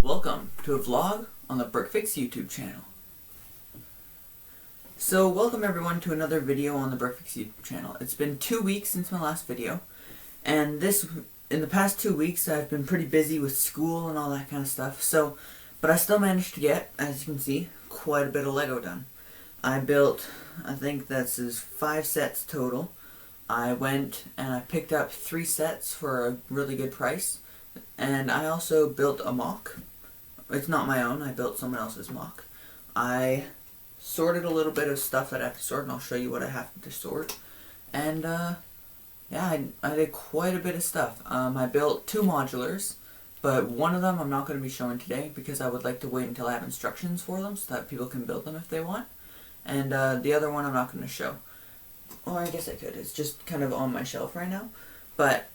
welcome to a vlog on the BrickFix YouTube channel. So welcome everyone to another video on the BrickFix YouTube channel. It's been 2 weeks since my last video, and in the past 2 weeks I've been pretty busy with school and all that kind of stuff, but I still managed to get, as you can see, quite a bit of Lego done. I built, I think this is 5 sets total. I went and I picked up 3 sets for a really good price. And I also built a mock. It's not my own, I built someone else's mock. I sorted a little bit of stuff that I have to sort, and I'll show you what I have to sort. And yeah, I did quite a bit of stuff. I built 2 modulars, but one of them I'm not going to be showing today because I would like to wait until I have instructions for them so that people can build them if they want. And the other one I'm not going to show. Or I guess I could, it's just kind of on my shelf right now. But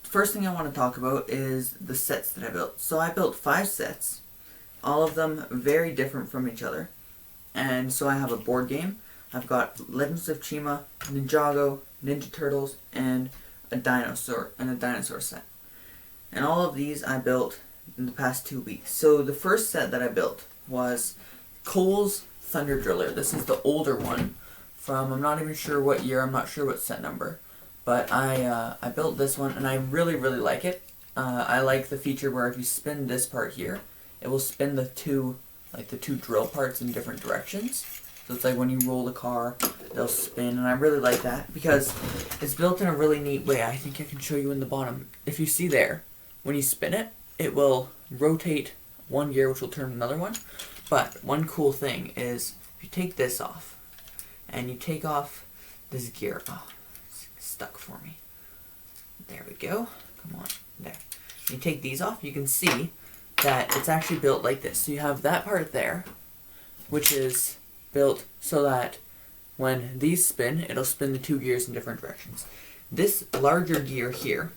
first thing I want to talk about is the sets that I built. So I built 5 sets, all of them very different from each other. And so I have a board game, I've got Legends of Chima, Ninjago, Ninja Turtles, and a dinosaur set. And all of these I built in the past 2 weeks. So the first set that I built was Cole's Thunder Driller. This is the older one from, I'm not even sure what year, I'm not sure what set number. But I built this one, and I really like it. I like the feature where if you spin this part here, it will spin the two drill parts in different directions. So it's like when you roll the car, they'll spin, and I really like that because it's built in a really neat way. I think I can show you in the bottom. If you see there, when you spin it, it will rotate one gear, which will turn another one. But one cool thing is if you take this off, and you take off this gear. Oh, stuck for me. There we go. Come on. There. You take these off, you can see that it's actually built like this. So you have that part there, which is built so that when these spin, it'll spin the 2 gears in different directions. This larger gear here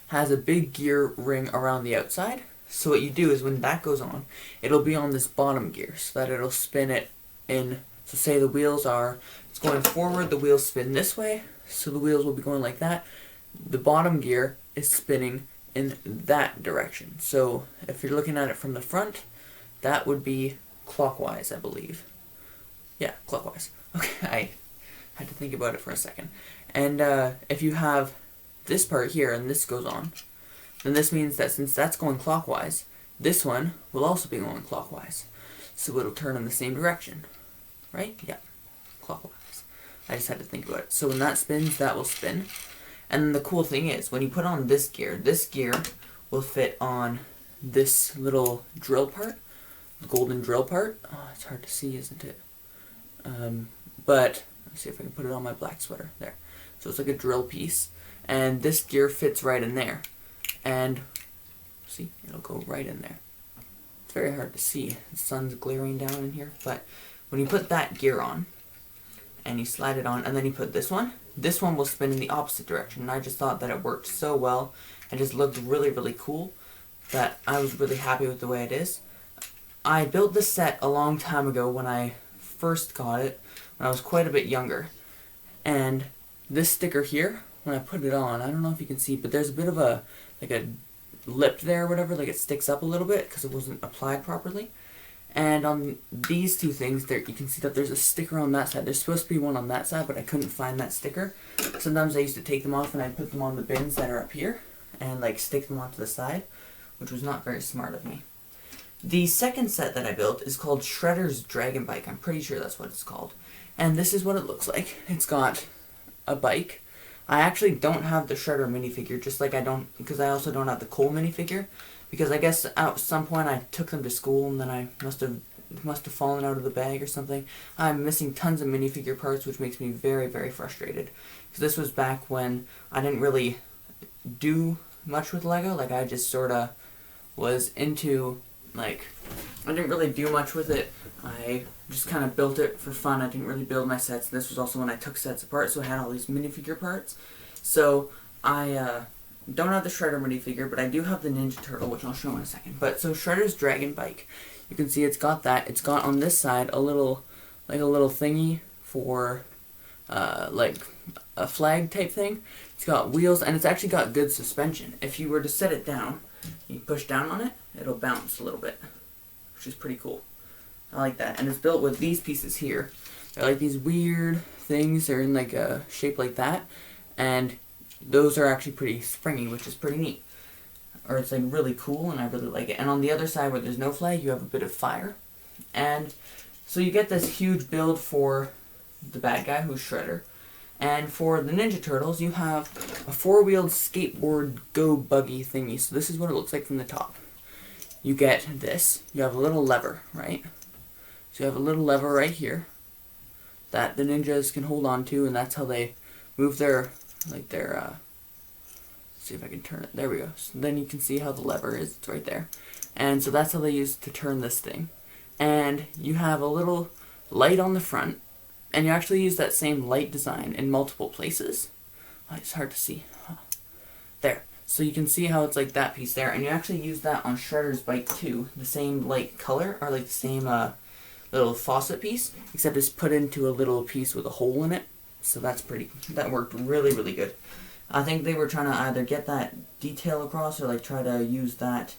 has a big gear ring around the outside. So what you do is when that goes on, it'll be on this bottom gear so that it'll spin it in. So say the wheels it's going forward, the wheels spin this way. So the wheels will be going like that. The bottom gear is spinning in that direction. So if you're looking at it from the front, that would be clockwise, I believe. Yeah, clockwise. Okay, I had to think about it for a second. And if you have this part here and this goes on, then this means that since that's going clockwise, this one will also be going clockwise. So it'll turn in the same direction. Right? Yeah, clockwise. I just had to think about it. So when that spins, that will spin. And then the cool thing is, when you put on this gear will fit on this little drill part, the golden drill part. Oh, it's hard to see, isn't it? But let's see if I can put it on my black sweater. There. So it's like a drill piece. And this gear fits right in there. And see, it'll go right in there. It's very hard to see. The sun's glaring down in here. But when you put that gear on, and you slide it on, and then you put this one will spin in the opposite direction. And I just thought that it worked so well and just looked really cool that I was really happy with the way it is. I built this set a long time ago when I first got it, when I was quite a bit younger. And this sticker here, when I put it on, I don't know if you can see, but there's a bit of a lip there or whatever, like it sticks up a little bit because it wasn't applied properly. And on these 2 things, there you can see that there's a sticker on that side. There's supposed to be one on that side, but I couldn't find that sticker. Sometimes I used to take them off and I'd put them on the bins that are up here and like stick them onto the side, which was not very smart of me. The second set that I built is called Shredder's Dragon Bike. I'm pretty sure that's what it's called. And this is what it looks like. It's got a bike. I actually don't have the Shredder minifigure, just like because I also don't have the Cole minifigure. Because I guess at some point I took them to school and then I must have fallen out of the bag or something. I'm missing tons of minifigure parts, which makes me very frustrated. Because this was back when I didn't really do much with Lego. Like I just sort of was into, I didn't really do much with it. I just kind of built it for fun. I didn't really build my sets. This was also when I took sets apart, so I had all these minifigure parts. So I don't have the Shredder minifigure, but I do have the Ninja Turtle, which I'll show in a second. But so Shredder's Dragon Bike, you can see it's got that. It's got on this side a little thingy for like a flag type thing. It's got wheels, and it's actually got good suspension. If you were to set it down, you push down on it, it'll bounce a little bit, which is pretty cool. I like that. And it's built with these pieces here. They're like these weird things. They're in like a shape like that. And those are actually pretty springy, which is pretty neat. Or it's like really cool, and I really like it. And on the other side where there's no flag, you have a bit of fire. And so you get this huge build for the bad guy, who's Shredder. And for the Ninja Turtles, you have a four-wheeled skateboard go buggy thingy. So this is what it looks like from the top. You get this. You have a little lever, right? So you have a little lever right here that the ninjas can hold on to, and that's how they move their, like their, let's see if I can turn it. There we go. So then you can see how the lever is. It's right there. And so that's how they use to turn this thing. And you have a little light on the front, and you actually use that same light design in multiple places. Oh, it's hard to see. There. So you can see how it's like that piece there, and you actually use that on Shredder's bike too. The same light color, or like the same little faucet piece, except it's put into a little piece with a hole in it. So that worked really, really good. I think they were trying to either get that detail across, or like try to use that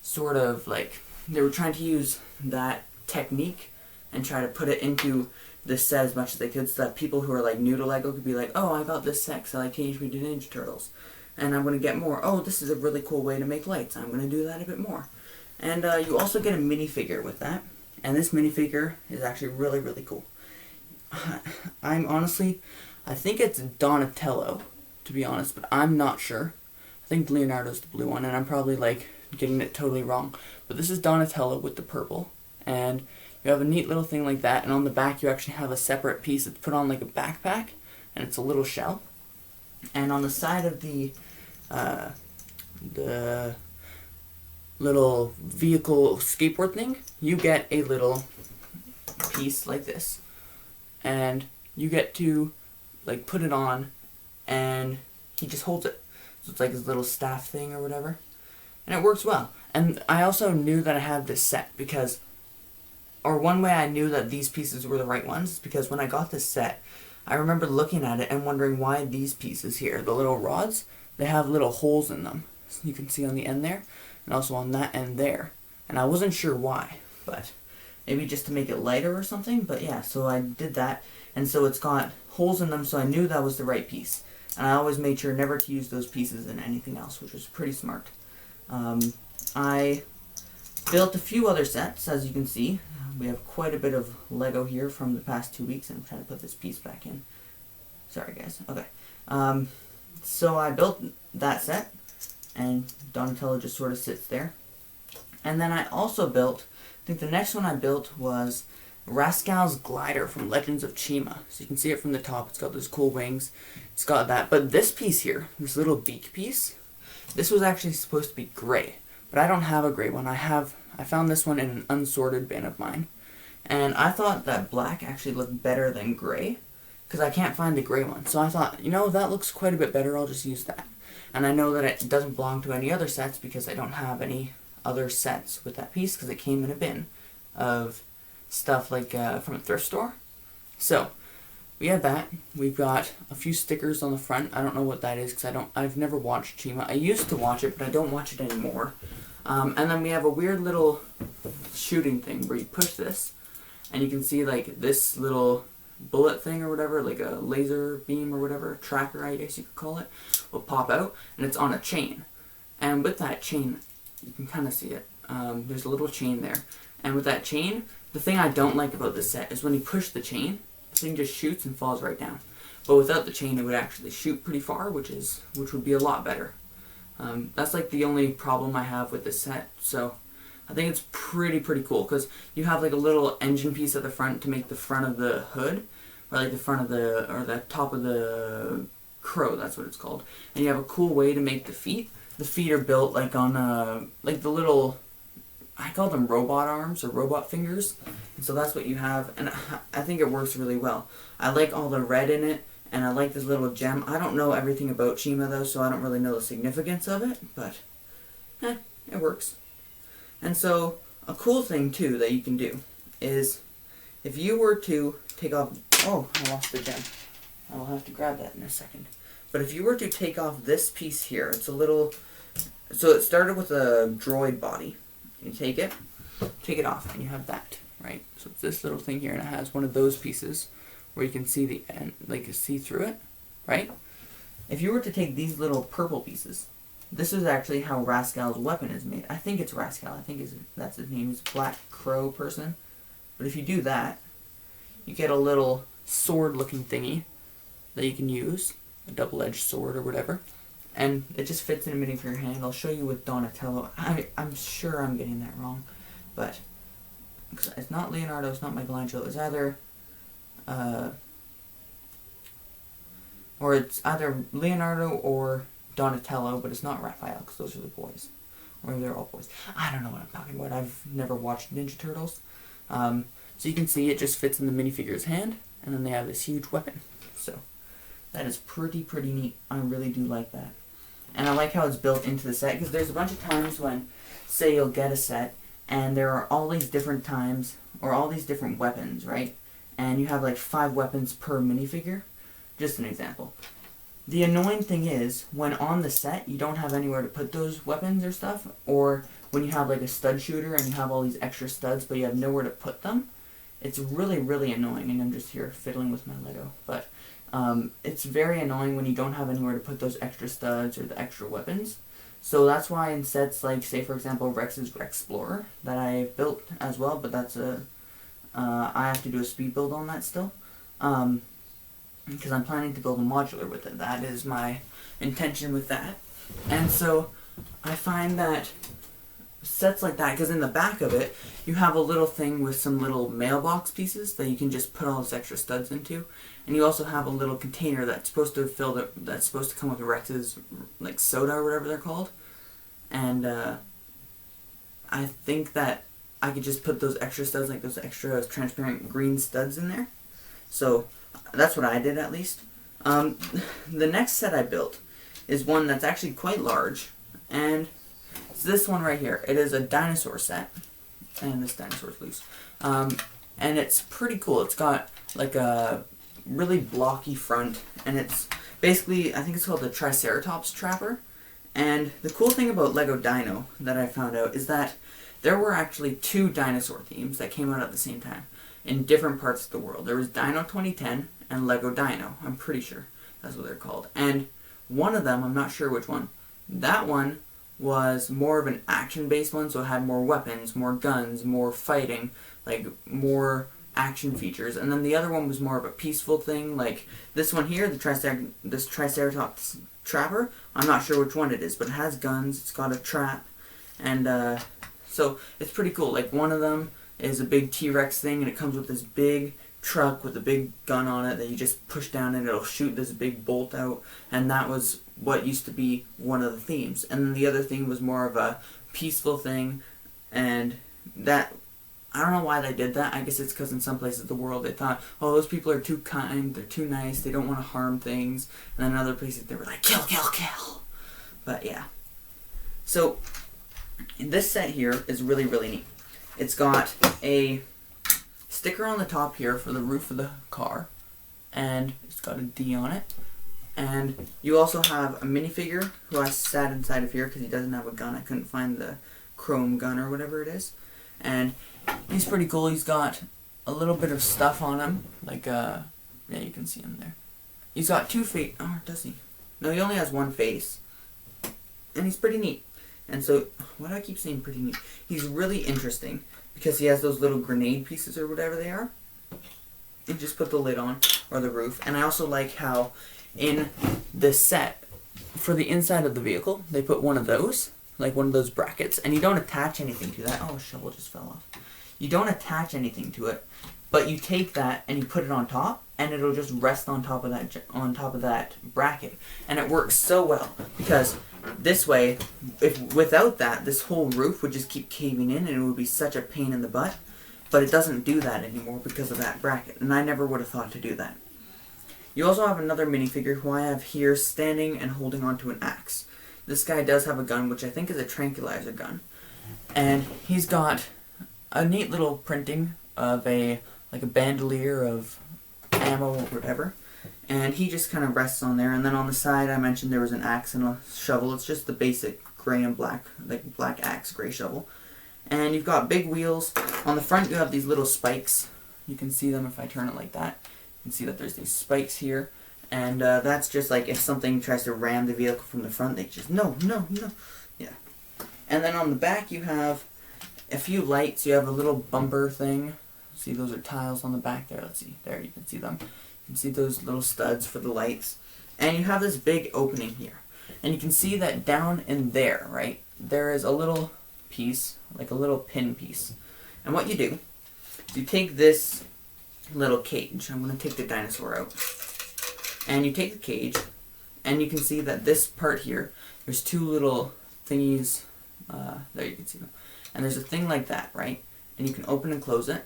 sort of like, they were trying to use that technique and try to put it into this set as much as they could, so that people who are like new to Lego could be like, oh, I got this set because I like Teenage Mutant Ninja Turtles, and I'm going to get more. Oh, this is a really cool way to make lights. I'm going to do that a bit more. And you also get a minifigure with that, and this minifigure is actually really, really cool. I think it's Donatello, to be honest, but I'm not sure. I think Leonardo's the blue one, and I'm probably like getting it totally wrong. But this is Donatello with the purple, and you have a neat little thing like that, and on the back you actually have a separate piece that's put on like a backpack, and it's a little shell. And on the side of the little vehicle skateboard thing, you get a little piece like this, and you get to like put it on, and he just holds it. So it's like his little staff thing or whatever, and it works well. And I also knew that I had this set because, or one way I knew that these pieces were the right ones is because when I got this set, I remember looking at it and wondering why these pieces here, the little rods, they have little holes in them. So you can see on the end there, and also on that end there. And I wasn't sure why, but maybe just to make it lighter or something. But yeah, so I did that, and so it's got holes in them, so I knew that was the right piece. And I always made sure never to use those pieces in anything else, which was pretty smart. I built a few other sets, as you can see. We have quite a bit of Lego here from the past 2 weeks, and I'm trying to put this piece back in. Sorry guys. Okay. So I built that set, and Donatello just sort of sits there. And then I also built, I think the next one I built was Rascal's glider from Legends of Chima. So you can see it from the top. It's got those cool wings. It's got that. But this piece here, this little beak piece, this was actually supposed to be gray. But I don't have a gray one. I found this one in an unsorted bin of mine. And I thought that black actually looked better than gray, because I can't find the gray one. So I thought, you know, that looks quite a bit better. I'll just use that. And I know that it doesn't belong to any other sets because I don't have any other sets with that piece, because it came in a bin of stuff like from a thrift store. So we have that. We've got a few stickers on the front. I don't know what that is because I've never watched Chima. I used to watch it, but I don't watch it anymore. And then we have a weird little shooting thing where you push this, and you can see like this little bullet thing or whatever, like a laser beam or whatever, tracker I guess you could call it, will pop out, and it's on a chain. And with that chain, you can kind of see it. There's a little chain there. And with that chain, the thing I don't like about this set is when you push the chain, the thing just shoots and falls right down. But without the chain, it would actually shoot pretty far, which would be a lot better. That's like the only problem I have with this set. So I think it's pretty cool, because you have like a little engine piece at the front to make the front of the hood, or like the front of the, or the top of the crow, that's what it's called. And you have a cool way to make the feet. The feet are built like on like the little, I call them robot arms or robot fingers. And so that's what you have, and I think it works really well. I like all the red in it, and I like this little gem. I don't know everything about Chima though, so I don't really know the significance of it, but it works. And so a cool thing too that you can do is if you were to take off, oh, I lost the gem. I will have to grab that in a second. But if you were to take off this piece here, it's a little, so it started with a droid body, You take it off, and you have that, right? So it's this little thing here, and it has one of those pieces where you can see the end, like see through it, right? If you were to take these little purple pieces, this is actually how Rascal's weapon is made. I think it's Rascal. I think that's his name. He's a black crow person. But if you do that, you get a little sword-looking thingy that you can use, a double-edged sword or whatever, and it just fits in a minifigure hand. I'll show you with Donatello. I'm sure I'm getting that wrong, but it's not Leonardo, it's not Michelangelo. It's either, or it's either Leonardo or Donatello, but it's not Raphael, because those are the boys. Or they're all boys. I don't know what I'm talking about. I've never watched Ninja Turtles. So you can see it just fits in the minifigure's hand, and then they have this huge weapon. So that is pretty neat. I really do like that. And I like how it's built into the set, because there's a bunch of times when, say you'll get a set, and there are all these different times, or all these different weapons, right? And you have like 5 weapons per minifigure. Just an example. The annoying thing is, when on the set, you don't have anywhere to put those weapons or stuff, or when you have like a stud shooter and you have all these extra studs, but you have nowhere to put them, it's really annoying, and I'm just here fiddling with my Lego, but it's very annoying when you don't have anywhere to put those extra studs or the extra weapons. So that's why in sets like, say for example, Rex's Rexplorer, that I built as well, but that's I have to do a speed build on that still. Because I'm planning to build a modular with it. That is my intention with that. And so I find that sets like that, because in the back of it, you have a little thing with some little mailbox pieces that you can just put all this extra studs into. And you also have a little container that's supposed to that's supposed to come with Rex's like soda or whatever they're called. And I think that I could just put those extra studs, like those extra transparent green studs in there. So that's what I did, at least. The next set I built is one that's actually quite large, and it's this one right here. It is a dinosaur set, and this dinosaur's loose. And it's pretty cool. It's got like a really blocky front, and it's basically, I think it's called the Triceratops Trapper. And the cool thing about Lego Dino that I found out is that there were actually 2 dinosaur themes that came out at the same time in different parts of the world. There was Dino 2010 and Lego Dino. I'm pretty sure that's what they're called. And one of them, I'm not sure which one, that one was more of an action-based one, so it had more weapons, more guns, more fighting, like more action features. And then the other one was more of a peaceful thing, like this one here, this Triceratops Trapper. I'm not sure which one it is, but it has guns, it's got a trap, and so it's pretty cool. Like one of them is a big T-Rex thing, and it comes with this big truck with a big gun on it that you just push down and it'll shoot this big bolt out, and that was what used to be one of the themes. And then the other theme was more of a peaceful thing, and that, I don't know why they did that. I guess it's because in some places of the world they thought, oh, those people are too kind, they're too nice, they don't want to harm things, and then in other places they were like, kill, kill, kill. But yeah. So this set here is really neat. It's got a sticker on the top here for the roof of the car, and it's got a D on it. And you also have a minifigure who I sat inside of here because he doesn't have a gun. I couldn't find the chrome gun or whatever it is. And he's pretty cool. He's got a little bit of stuff on him, like yeah, you can see him there. He's got 2 feet. Oh, does he? No, he only has 1 face, and he's pretty neat. And so, why do I keep saying pretty neat? He's really interesting because he has those little grenade pieces or whatever they are. You just put the lid on, or the roof. And I also like how in this set, for the inside of the vehicle, they put one of those, like one of those brackets, and you don't attach anything to that. Oh, a shovel just fell off. You don't attach anything to it, but you take that and you put it on top, and it'll just rest on top of that bracket. And it works so well because this way, if without that, this whole roof would just keep caving in, and it would be such a pain in the butt. But it doesn't do that anymore because of that bracket, and I never would have thought to do that. You also have another minifigure who I have here standing and holding onto an axe. This guy does have a gun, which I think is a tranquilizer gun. And he's got a neat little printing of like a bandolier of ammo or whatever. And he just kind of rests on there. And then on the side I mentioned there was an axe and a shovel. It's just the basic gray and black, like black axe, gray shovel. And you've got big wheels. On the front you have these little spikes. You can see them if I turn it like that. You can see that there's these spikes here. And that's just like if something tries to ram the vehicle from the front, they just, no. Yeah. And then on the back you have a few lights. You have a little bumper thing. See, those are tiles on the back there. Let's see. There, you can see them. You can see those little studs for the lights. And you have this big opening here. And you can see that down in there, right, there is a little piece, like a little pin piece. And what you do is you take this little cage. I'm going to take the dinosaur out. And you take the cage, and you can see that this part here, there's two little thingies. There, you can see them. And there's a thing like that, right? And you can open and close it.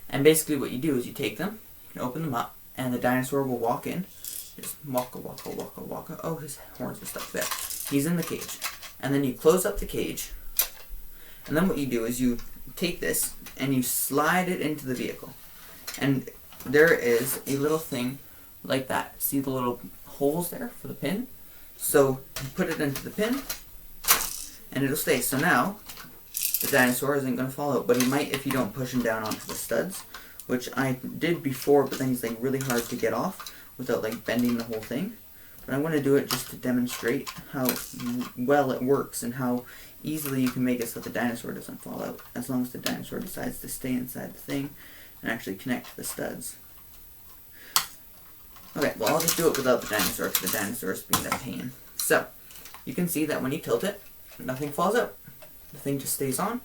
And basically what you do is you take them, you can open them up, and the dinosaur will walk in. Just waka. Oh, his horns are stuck there. He's in the cage. And then you close up the cage. And then what you do is you take this and you slide it into the vehicle. And there is a little thing like that. See the little holes there for the pin? So you put it into the pin and it'll stay. So now the dinosaur isn't going to fall out, but he might if you don't push him down onto the studs, which I did before, but then he's like really hard to get off without like bending the whole thing. But I'm going to do it just to demonstrate how well it works and how easily you can make it so the dinosaur doesn't fall out, as long as the dinosaur decides to stay inside the thing and actually connect to the studs. Okay, well I'll just do it without the dinosaur because the dinosaur is being a pain. So, you can see that when you tilt it, nothing falls out. The thing just stays on, and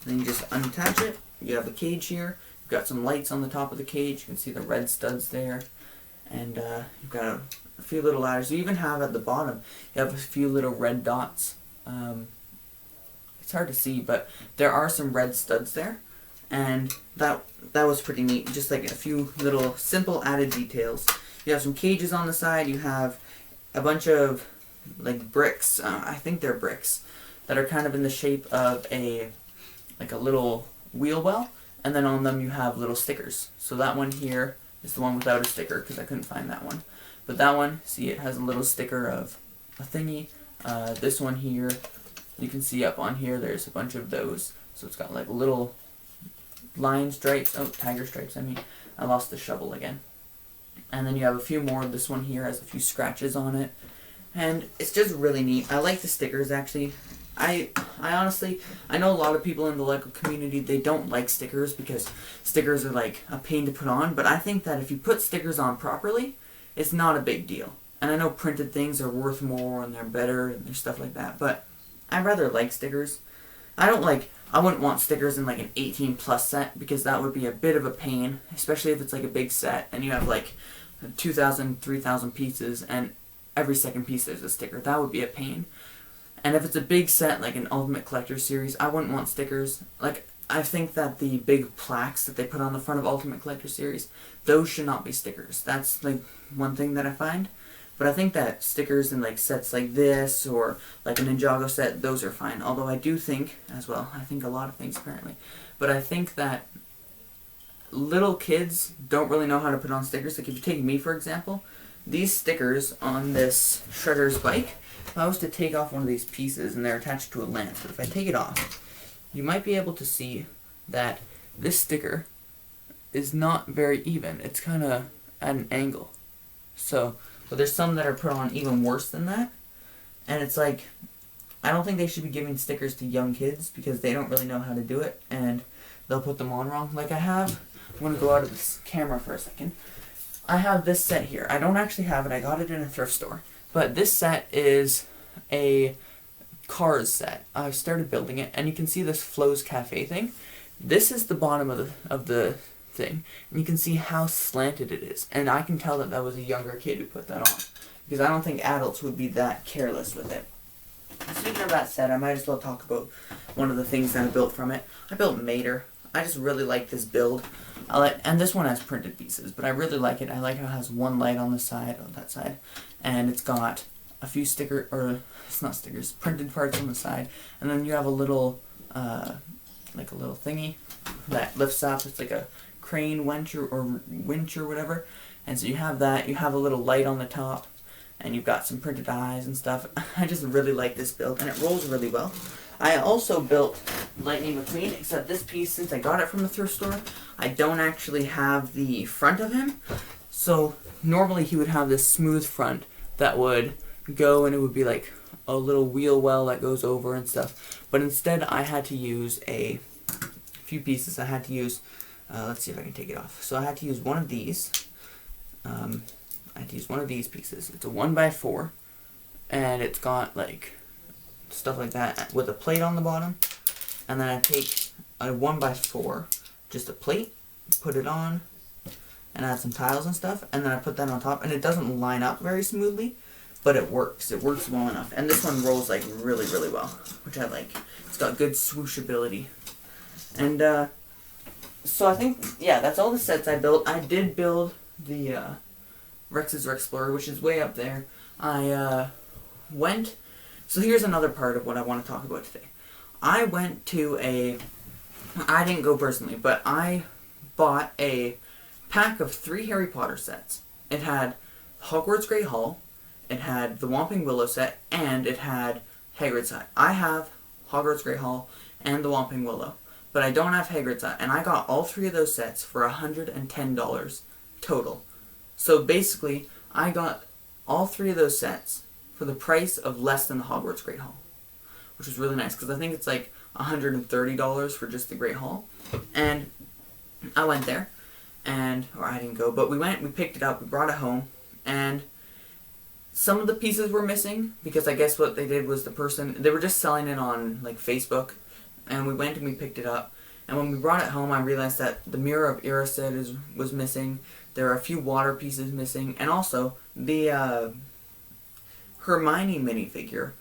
then you just unattach it. You have a cage here. You've got some lights on the top of the cage. You can see the red studs there. And you've got a few little ladders. You even have at the bottom, you have a few little red dots. It's hard to see, but there are some red studs there. And that was pretty neat. Just like a few little simple added details. You have some cages on the side. You have a bunch of like bricks. I think they're bricks that are kind of in the shape of a little wheel well. And then on them you have little stickers. So that one here is the one without a sticker because I couldn't find that one. But that one, see, it has a little sticker of a thingy. This one here, you can see up on here, there's a bunch of those. So it's got like little lion stripes. Oh, tiger stripes, I mean. I lost the shovel again. And then you have a few more. This one here has a few scratches on it. And it's just really neat. I like the stickers, actually. I honestly, I know a lot of people in the Lego community, they don't like stickers because stickers are like a pain to put on, but I think that if you put stickers on properly, it's not a big deal. And I know printed things are worth more and they're better and there's stuff like that, but I rather like stickers. I wouldn't want stickers in like an 18 plus set because that would be a bit of a pain, especially if it's like a big set and you have like 2,000, 3,000 pieces and every second piece there's a sticker. That would be a pain. And if it's a big set, like an Ultimate Collector Series, I wouldn't want stickers. Like, I think that the big plaques that they put on the front of Ultimate Collector Series, those should not be stickers. That's, like, one thing that I find. But I think that stickers in, like, sets like this, or, like, a Ninjago set, those are fine. Although I do think, as well, I think a lot of things, apparently. But I think that little kids don't really know how to put on stickers. Like, if you take me, for example, these stickers on this Shredder's bike, if I was to take off one of these pieces, and they're attached to a lance, but if I take it off, you might be able to see that this sticker is not very even. It's kind of at an angle. So, but there's some that are put on even worse than that. And it's like, I don't think they should be giving stickers to young kids because they don't really know how to do it, and they'll put them on wrong. Like I have, I'm going to go out of this camera for a second. I have this set here. I don't actually have it. I got it in a thrift store. But this set is a Cars set. I started building it, and you can see this Flo's Cafe thing. This is the bottom of the thing, and you can see how slanted it is. And I can tell that that was a younger kid who put that on, because I don't think adults would be that careless with it. Speaking of that set, I might as well talk about one of the things that I built from it. I built Mater. I just really like this build. And this one has printed pieces, but I really like it. I like how it has one light on the side, on that side, and it's got a few it's not stickers, printed parts on the side, and then you have a little, like a little thingy that lifts up. It's like a crane winch or whatever, and so you have that. You have a little light on the top, and you've got some printed eyes and stuff. I just really like this build, and it rolls really well. I also built Lightning McQueen, except this piece, since I got it from the thrift store, I don't actually have the front of him. So normally he would have this smooth front that would go, and it would be like a little wheel well that goes over and stuff. But instead I had to use a few pieces. I had to use, let's see if I can take it off. So I had to use one of these. I had to use one of these pieces. It's a 1x4, and it's got like stuff like that with a plate on the bottom. And then I take a 1x4, just a plate, put it on, and add some tiles and stuff, and then I put that on top, and it doesn't line up very smoothly, but it works. It works well enough. And this one rolls like really, really well, which I like. It's got good swooshability. And so I think, yeah, that's all the sets I built. I did build the Rex's Rexplorer, which is way up there. I went, so here's another part of what I want to talk about today. I went to I didn't go personally, but I bought a pack of 3 Harry Potter sets. It had Hogwarts Great Hall, it had the Whomping Willow set, and it had Hagrid's Hut. I have Hogwarts Great Hall and the Whomping Willow, but I don't have Hagrid's Hut, and I got all 3 of those sets for $110 total. So basically, I got all 3 of those sets for the price of less than the Hogwarts Great Hall, which was really nice, because I think it's like $130 for just the Great Hall. And I went there, or I didn't go, but we went, we picked it up, we brought it home, and some of the pieces were missing, because I guess what they did was they were just selling it on like Facebook, and we went and we picked it up, and when we brought it home I realized that the Mirror of Erised was missing, there are a few water pieces missing, and also the Hermione minifigure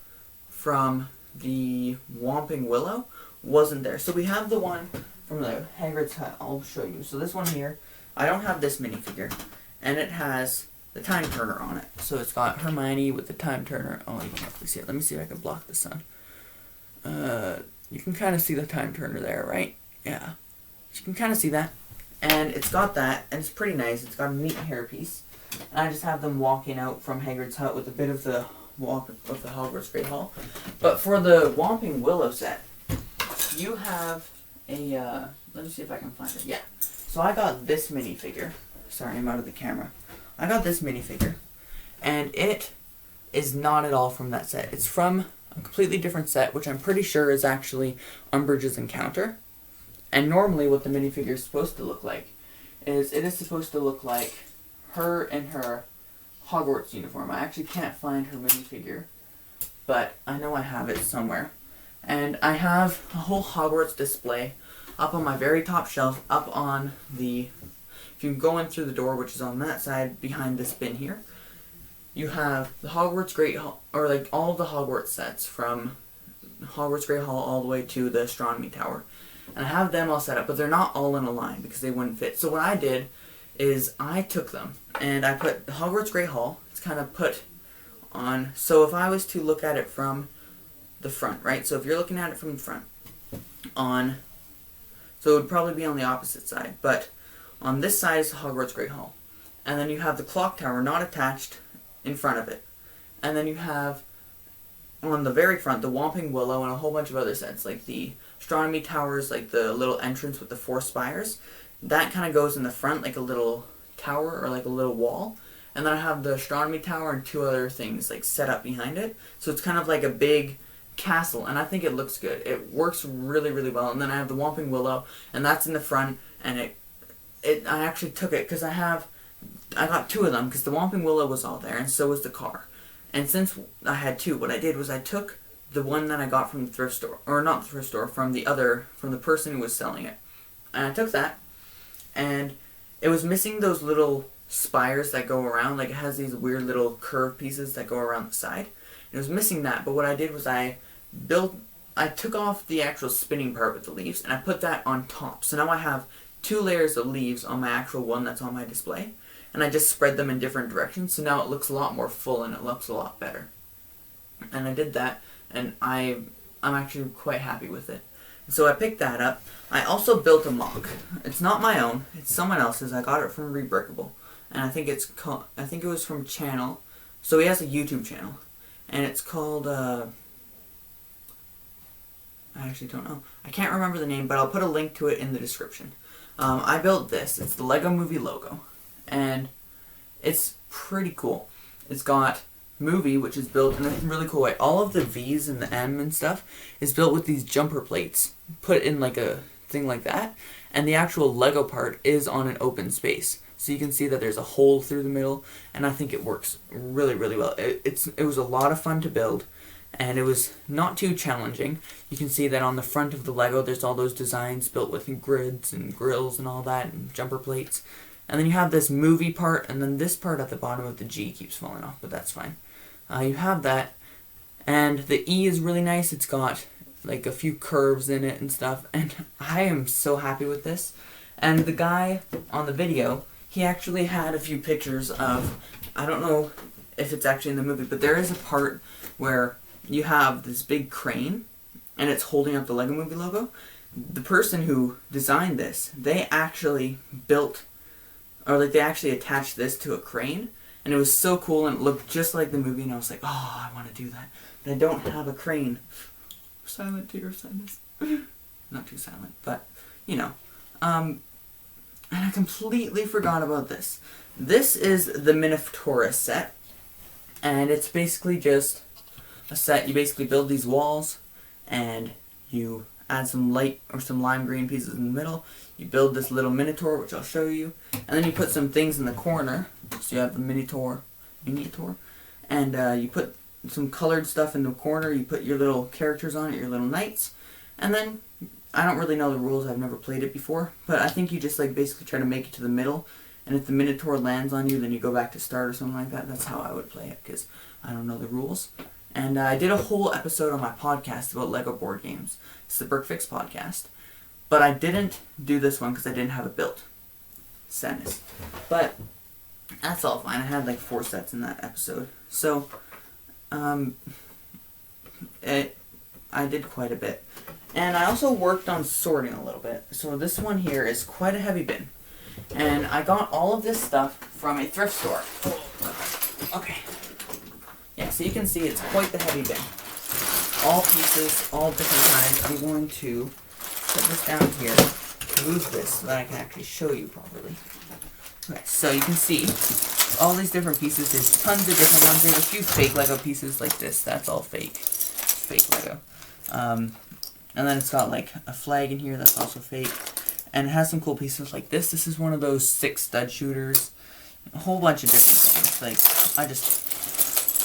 from the Whomping Willow wasn't there. So we have the one from the Hagrid's Hut. I'll show you. So this one here, I don't have this minifigure, and it has the time turner on it. So it's got Hermione with the time turner. Oh, you can't really see it. Let me see if I can block the sun. You can kind of see the time turner there, right? Yeah. You can kind of see that. And it's got that, and it's pretty nice. It's got a neat hairpiece. And I just have them walking out from Hagrid's Hut with a bit of the walk of the Hogwarts Great Hall. But for the Whomping Willow set, you have a, let me see if I can find it. Yeah. So I got this minifigure. Sorry, I'm out of the camera. I got this minifigure, and it is not at all from that set. It's from a completely different set, which I'm pretty sure is actually Umbridge's Encounter. And normally what the minifigure is supposed to look like is it is supposed to look like her in her Hogwarts uniform. I actually can't find her minifigure, but I know I have it somewhere. And I have a whole Hogwarts display up on my very top shelf, up on the, if you go in through the door, which is on that side behind this bin here, you have the Hogwarts Great Hall, or like all of the Hogwarts sets from Hogwarts Great Hall all the way to the Astronomy Tower. And I have them all set up, but they're not all in a line because they wouldn't fit. So what I did is I took them and I put the Hogwarts Great Hall. It's kind of put on, so if I was to look at it from the front, right? So if you're looking at it from the front, so it would probably be on the opposite side, but on this side is the Hogwarts Great Hall. And then you have the clock tower not attached in front of it. And then you have on the very front the Whomping Willow and a whole bunch of other sets, like the Astronomy Towers, like the little entrance with the 4 spires. That kind of goes in the front like a little tower or like a little wall. And then I have the Astronomy Tower and 2 other things like set up behind it. So it's kind of like a big castle, and I think it looks good. It works really, really well. And then I have the Whomping Willow, and that's in the front, and I actually took it because I got 2 of them because the Whomping Willow was all there, and so was the car. And since I had 2, what I did was I took the one that I got from the thrift store, or not the thrift store, from the person who was selling it. And I took that, and it was missing those little spires that go around, like it has these weird little curved pieces that go around the side. It was missing that, but what I did was I took off the actual spinning part with the leaves, and I put that on top. So now I have 2 layers of leaves on my actual one that's on my display, and I just spread them in different directions, so now it looks a lot more full and it looks a lot better. And I did that, and I'm actually quite happy with it. So I picked that up. I also built a mock. It's not my own, it's someone else's. I got it from Rebreakable, and I think it was from Channel. So he has a YouTube channel, and it's called I I actually don't know. I can't remember the name, but I'll put a link to it in the description. I built this. It's the Lego Movie logo. And it's pretty cool. It's got movie, which is built in a really cool way. All of the V's and the M and stuff is built with these jumper plates put in like a thing like that. And the actual Lego part is on an open space. So you can see that there's a hole through the middle. And I think it works really, really well. It was a lot of fun to build. And it was not too challenging. You can see that on the front of the Lego, there's all those designs built with grids and grills and all that, and jumper plates. And then you have this movie part, and then this part at the bottom of the G keeps falling off, but that's fine. You have that, and the E is really nice. It's got like a few curves in it and stuff, and I am so happy with this. And the guy on the video, he actually had a few pictures of, I don't know if it's actually in the movie, but there is a part where you have this big crane, and it's holding up the Lego Movie logo. The person who designed this, they actually built, or like they actually attached this to a crane, and it was so cool, and it looked just like the movie, and I was like, oh, I want to do that. But I don't have a crane. Silent to your sadness. Not too silent, but, you know. And I completely forgot about this. This is the Minotaurus set, and it's basically just a set. You basically build these walls, and you add some light or some lime green pieces in the middle. You build this little Minotaur, which I'll show you, and then you put some things in the corner. So you have the Minotaur, and you put some colored stuff in the corner. You put your little characters on it, your little knights, and then I don't really know the rules. I've never played it before, but I think you just like basically try to make it to the middle, and if the Minotaur lands on you, then you go back to start or something like that. That's how I would play it, because I don't know the rules. And I did a whole episode on my podcast about Lego board games. It's the BrickFix podcast. But I didn't do this one because I didn't have it built. Sadness. But that's all fine. I had like 4 sets in that episode. So, I did quite a bit. And I also worked on sorting a little bit. So this one here is quite a heavy bin. And I got all of this stuff from a thrift store. Oh, God. Okay. Yeah, so you can see it's quite the heavy bin. All pieces, all different kinds. I'm going to put this down here, move this so that I can actually show you properly. Okay, so you can see all these different pieces. There's tons of different ones. There's a few fake Lego pieces like this. That's all fake. Fake Lego. And then it's got like a flag in here that's also fake. And it has some cool pieces like this. This is one of those 6 stud shooters. A whole bunch of different things. Like,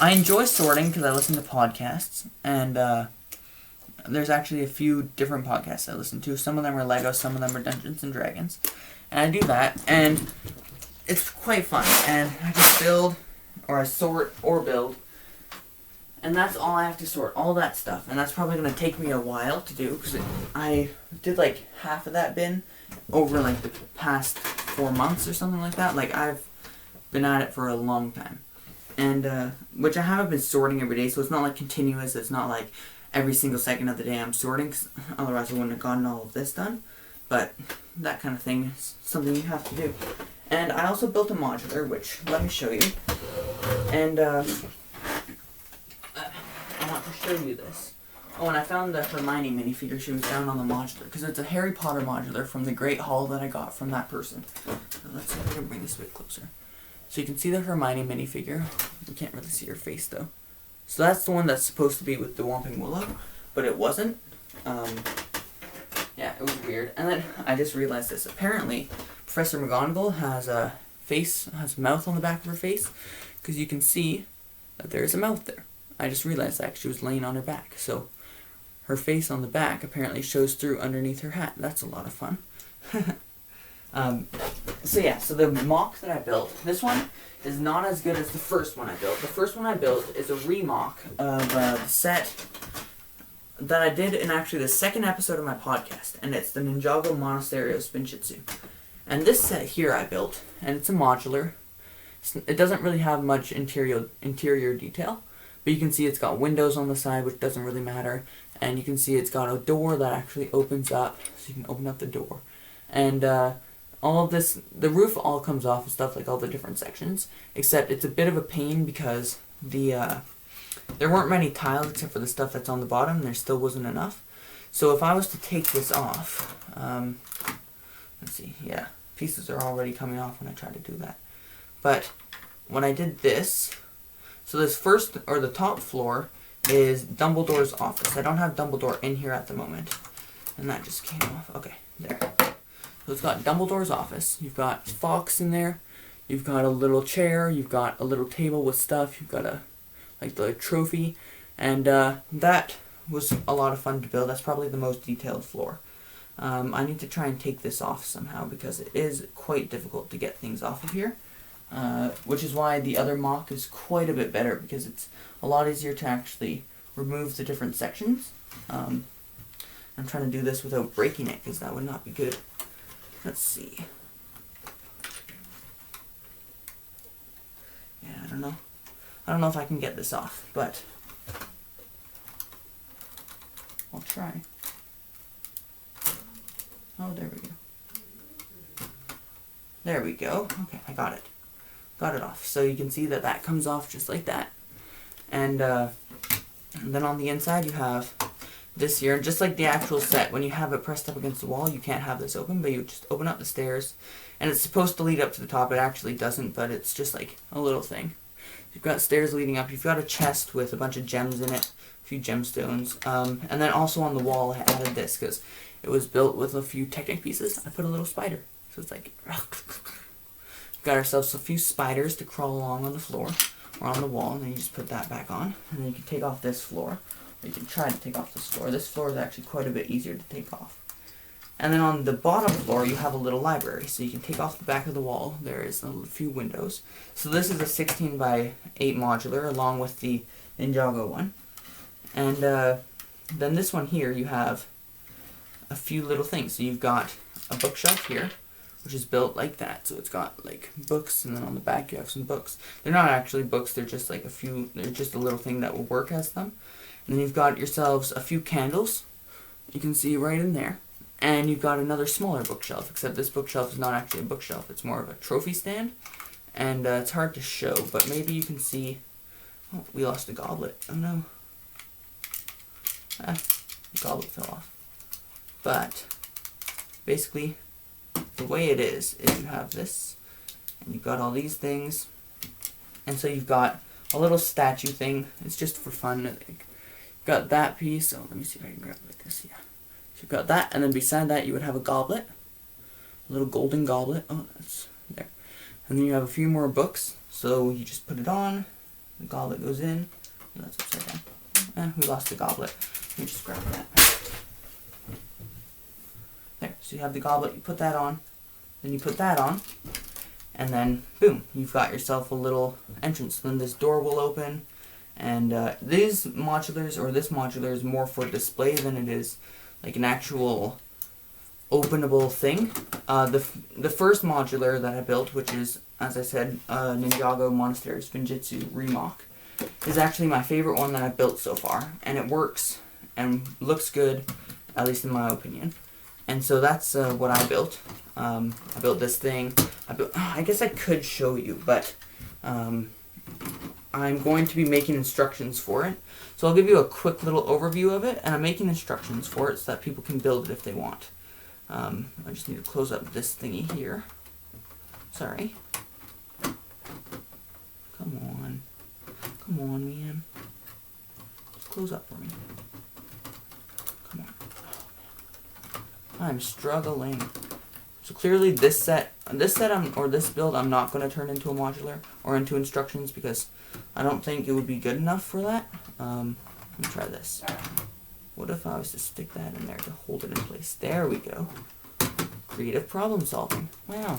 I enjoy sorting because I listen to podcasts, and there's actually a few different podcasts I listen to. Some of them are Lego, some of them are Dungeons and Dragons, and I do that, and it's quite fun. And I just build, or I sort, or build, and that's all I have to sort, all that stuff, and that's probably going to take me a while to do, because I did like half of that bin over like the past 4 months or something like that. Like, I've been at it for a long time. And, which I haven't been sorting every day, so it's not like continuous. It's not like every single second of the day I'm sorting, 'cause otherwise I wouldn't have gotten all of this done. But that kind of thing is something you have to do. And I also built a modular, which, let me show you. And, I want to show you this. Oh, and I found the Hermione minifigure. She was down on the modular, because it's a Harry Potter modular from the Great Hall that I got from that person. So let's see if I can bring this a bit closer. So you can see the Hermione minifigure. We can't really see her face though. So that's the one that's supposed to be with the Whomping Willow, but it wasn't. Yeah, it was weird. And then I just realized this. Apparently, Professor McGonagall has a mouth on the back of her face, because you can see that there is a mouth there. I just realized that she was laying on her back. So her face on the back apparently shows through underneath her hat. That's a lot of fun. So yeah, so the mock that I built, this one is not as good as the first one I built. The first one I built is a remock of the set that I did in actually the second episode of my podcast, and it's the Ninjago Monastery of Spinjitzu. And this set here I built, and it's a modular. It doesn't really have much interior detail, but you can see it's got windows on the side, which doesn't really matter, and you can see it's got a door that actually opens up, so you can open up the door. And all of this, the roof all comes off and stuff, like all the different sections, except it's a bit of a pain because there weren't many tiles except for the stuff that's on the bottom, and there still wasn't enough. So if I was to take this off, let's see, yeah, pieces are already coming off when I try to do that. But when I did this, so this first, or the top floor, is Dumbledore's office. I don't have Dumbledore in here at the moment. And that just came off. Okay, there. So it's got Dumbledore's office. You've got Fox in there. You've got a little chair. You've got a little table with stuff. You've got a, like, the trophy. And that was a lot of fun to build. That's probably the most detailed floor. I need to try and take this off somehow because it is quite difficult to get things off of here. Which is why the other mock is quite a bit better, because it's a lot easier to actually remove the different sections. I'm trying to do this without breaking it, because that would not be good. Let's see. Yeah, I don't know. I don't know if I can get this off, but I'll try. Oh, there we go. There we go. Okay, I got it. Got it off. So you can see that that comes off just like that. And then on the inside you have this here, just like the actual set. When you have it pressed up against the wall, you can't have this open, but you just open up the stairs. And it's supposed to lead up to the top. It actually doesn't, but it's just like a little thing. You've got stairs leading up. You've got a chest with a bunch of gems in it, a few gemstones. And then also on the wall I added this, because it was built with a few Technic pieces. I put a little spider. So it's like... Got ourselves a few spiders to crawl along on the floor or on the wall, and then you just put that back on, and then you can take off this floor, or you can try to take off this floor. This floor is actually quite a bit easier to take off. And then on the bottom floor you have a little library, so you can take off the back of the wall. There is a few windows. So this is a 16 by 8 modular along with the Ninjago one. And then this one here you have a few little things. So you've got a bookshelf here, which is built like that. So it's got like books, and then on the back you have some books. They're not actually books, they're just like a few, they're just a little thing that will work as them. And then you've got yourselves a few candles, you can see right in there. And you've got another smaller bookshelf, except this bookshelf is not actually a bookshelf, it's more of a trophy stand. And it's hard to show, but maybe you can see, oh, we lost a goblet, oh no. The goblet fell off. But, basically, the way it is you have this, and you've got all these things, and so you've got a little statue thing. It's just for fun, I think. You've got that piece. Oh, let me see if I can grab it like this. Yeah. So you've got that, and then beside that you would have a goblet, a little golden goblet. Oh, that's there. And then you have a few more books. So you just put it on. The goblet goes in. Oh, that's upside down. We lost the goblet. Let me just grab that. There. So you have the goblet. You put that on. Then you put that on, and then boom, you've got yourself a little entrance. Then this door will open, and these modulars, or this modular, is more for display than it is like an actual openable thing. The first modular that I built, which is, as I said, Ninjago Monastery Spinjitzu Remok, is actually my favorite one that I've built so far, and it works and looks good, at least in my opinion. And so that's what I built. I built this thing. I guess I could show you, but I'm going to be making instructions for it. So I'll give you a quick little overview of it, and I'm making instructions for it so that people can build it if they want. I just need to close up this thingy here. Sorry. Come on. Come on, man. Just close up for me. Come on. I'm struggling. So clearly this build I'm not going to turn into a modular or into instructions, because I don't think it would be good enough for that. Let me try this. What if I was to stick that in there to hold it in place? There we go. Creative problem solving. Wow.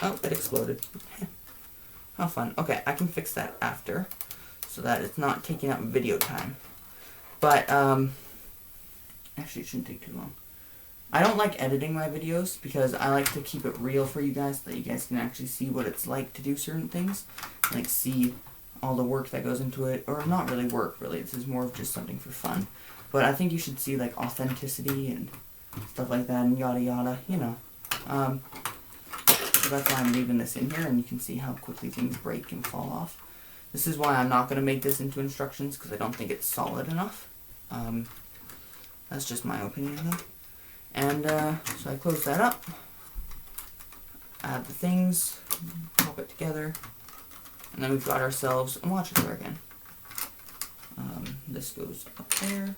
Oh, it exploded. How fun. Okay, I can fix that after, so that it's not taking up video time. But, actually, it shouldn't take too long. I don't like editing my videos because I like to keep it real for you guys, so that you guys can actually see what it's like to do certain things. Like, see all the work that goes into it. Or not really work, really. This is more of just something for fun. But I think you should see, like, authenticity and stuff like that and yada yada, you know. So that's why I'm leaving this in here, and you can see how quickly things break and fall off. This is why I'm not going to make this into instructions, because I don't think it's solid enough. That's just my opinion though. And so I close that up, add the things, pop it together, and then we've got ourselves a modular again. This goes up there.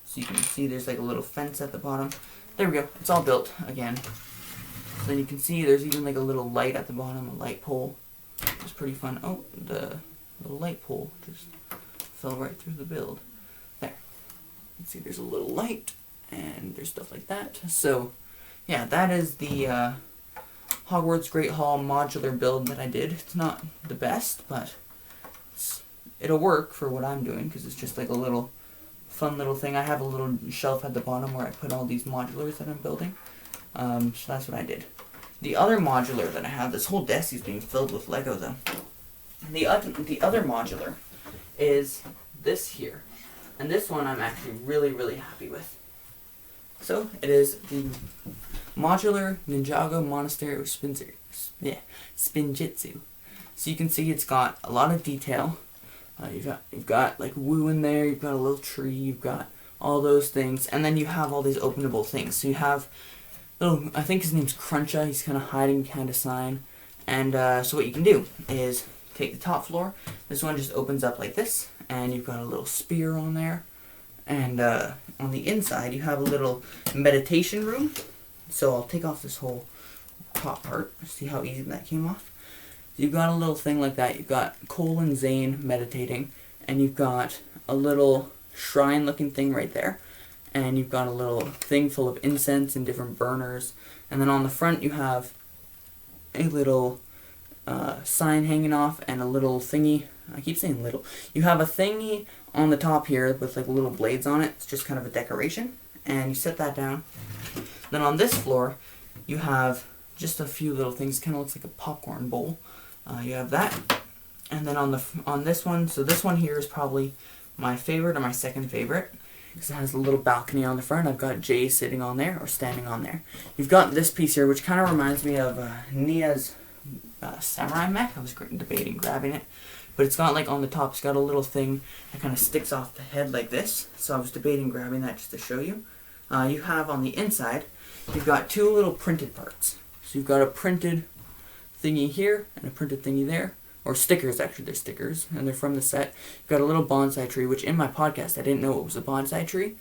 So you can see there's like a little fence at the bottom. There we go. It's all built again. So then you can see there's even like a little light at the bottom, a light pole. It's pretty fun. Oh, the little light pole just fell right through the build. There. You can see there's a little light and there's stuff like that. So yeah, that is the Hogwarts Great Hall modular build that I did. It's not the best, but it'll work for what I'm doing because it's just like a little fun little thing. I have a little shelf at the bottom where I put all these modulars that I'm building. So that's what I did. The other modular that I have, this whole desk is being filled with Lego though. The other modular is this here. And this one I'm actually really, really happy with. So it is the modular Ninjago Monastery with Spinjitzu. So you can see it's got a lot of detail. You've got like woo in there, you've got a little tree, you've got all those things, and then you have all these openable things. So you have little, I think his name's Cruncha, he's kind of hiding behind a sign. And so what you can do is take the top floor, this one just opens up like this, and you've got a little spear on there. And on the inside you have a little meditation room. So I'll take off this whole top part, see how easy that came off. You've got a little thing like that. You've got Cole and Zane meditating, and you've got a little shrine looking thing right there, and you've got a little thing full of incense and different burners, and then on the front you have a little sign hanging off and a little thingy. I keep saying little. You have a thingy on the top here with like little blades on it. It's just kind of a decoration, and you set that down. Then on this floor you have just a few little things. Kind of looks like a popcorn bowl. You have that, and then on this one, so this one here is probably my favorite or my second favorite because it has a little balcony on the front. I've got Jay sitting on there or standing on there. You've got this piece here, which kind of reminds me of Nia's samurai mech. I was debating grabbing it, but it's got like on the top, it's got a little thing that kind of sticks off the head like this. So I was debating grabbing that just to show you. You have on the inside, you've got two little printed parts. So you've got a printed thingy here and a printed thingy there, or stickers. Actually they're stickers and they're from the set. You've got a little bonsai tree, which in my podcast I didn't know it was a bonsai tree.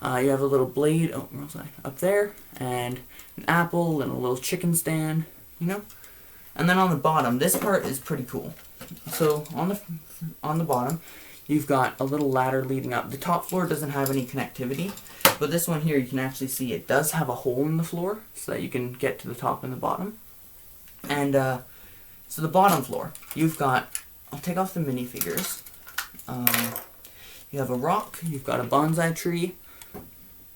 You have a little blade, oh where was I, up there, and an apple and a little chicken stand, you know. And then on the bottom, this part is pretty cool. So on the bottom you've got a little ladder leading up. The top floor doesn't have any connectivity, but this one here you can actually see it does have a hole in the floor so that you can get to the top and the bottom. And so the bottom floor, you've got, I'll take off the minifigures. You have a rock, you've got a bonsai tree,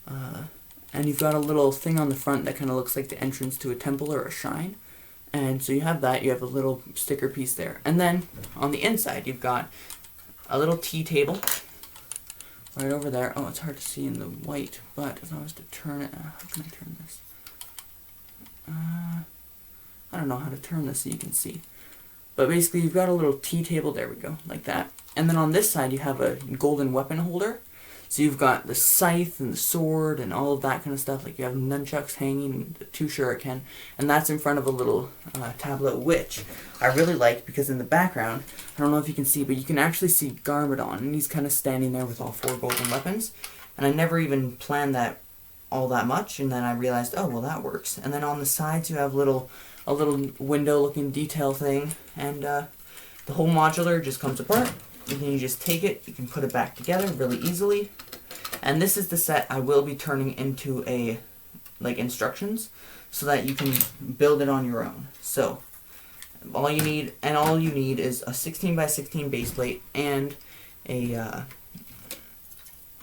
and you've got a little thing on the front that kind of looks like the entrance to a temple or a shrine. And so you have that, you have a little sticker piece there. And then on the inside, you've got a little tea table right over there. Oh, it's hard to see in the white, but if I was to turn it, how can I turn this? I don't know how to turn this so you can see. But basically you've got a little tea table, there we go, like that. And then on this side you have a golden weapon holder. So you've got the scythe and the sword and all of that kind of stuff. Like you have nunchucks hanging, the two shuriken, and that's in front of a little tablet, which I really like because in the background, I don't know if you can see, but you can actually see Garmadon, and he's kind of standing there with all four golden weapons. And I never even planned that all that much, and then I realized, oh well, that works. And then on the sides you have a little window looking detail thing, and the whole modular just comes apart, and then you just take it, you can put it back together really easily. And this is the set I will be turning into a like instructions so that you can build it on your own. So all you need is a 16 by 16 base plate and a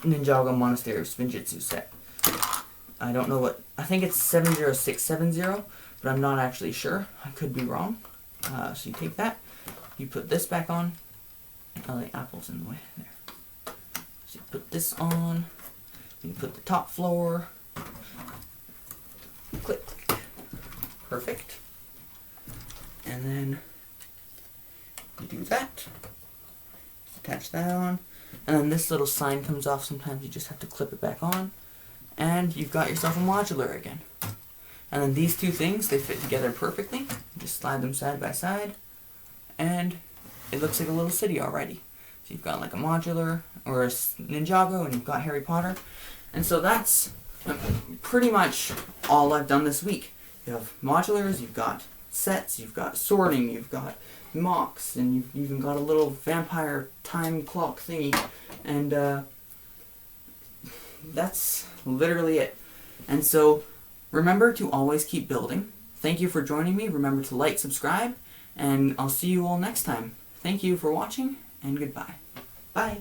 Ninjago Monastery Spinjitzu set. I don't know what, I think it's 70670, but I'm not actually sure. I could be wrong. So you take that, you put this back on. Oh, the apple's in the way. There. So you put this on. You put the top floor. Click, click. Perfect. And then you do that. Just attach that on. and then this little sign comes off. Sometimes you just have to clip it back on, and you've got yourself a modular again. And then these two things, they fit together perfectly. Just slide them side by side, and it looks like a little city already. So you've got like a modular or a Ninjago, and you've got Harry Potter. And so that's pretty much all I've done this week. You have modulars, you've got sets, you've got sorting, you've got mocks, and you've even got a little vampire time clock thingy. And that's literally it. And so remember to always keep building. Thank you for joining me. Remember to like, subscribe, and I'll see you all next time. Thank you for watching, and goodbye. Bye.